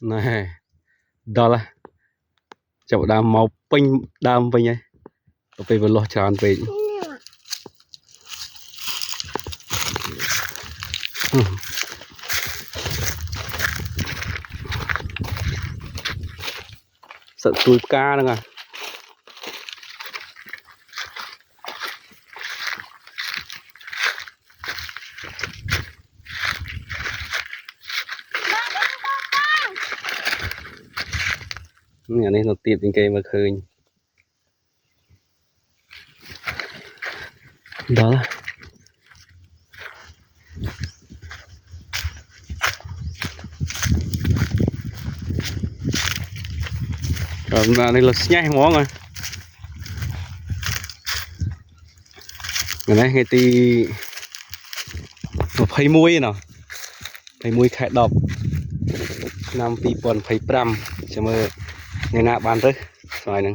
này đó là chậu đam màu pink đam với nhé về vừa lo tràn về sợ túi ca nữa à nhà này nó tiệp trên cây mà khơi đó là rồi này là nhai món rồi này ngay ti một phay muối nào phay muối khai đọp năm 2025 cho mơ ngày nào bán tới xoài nè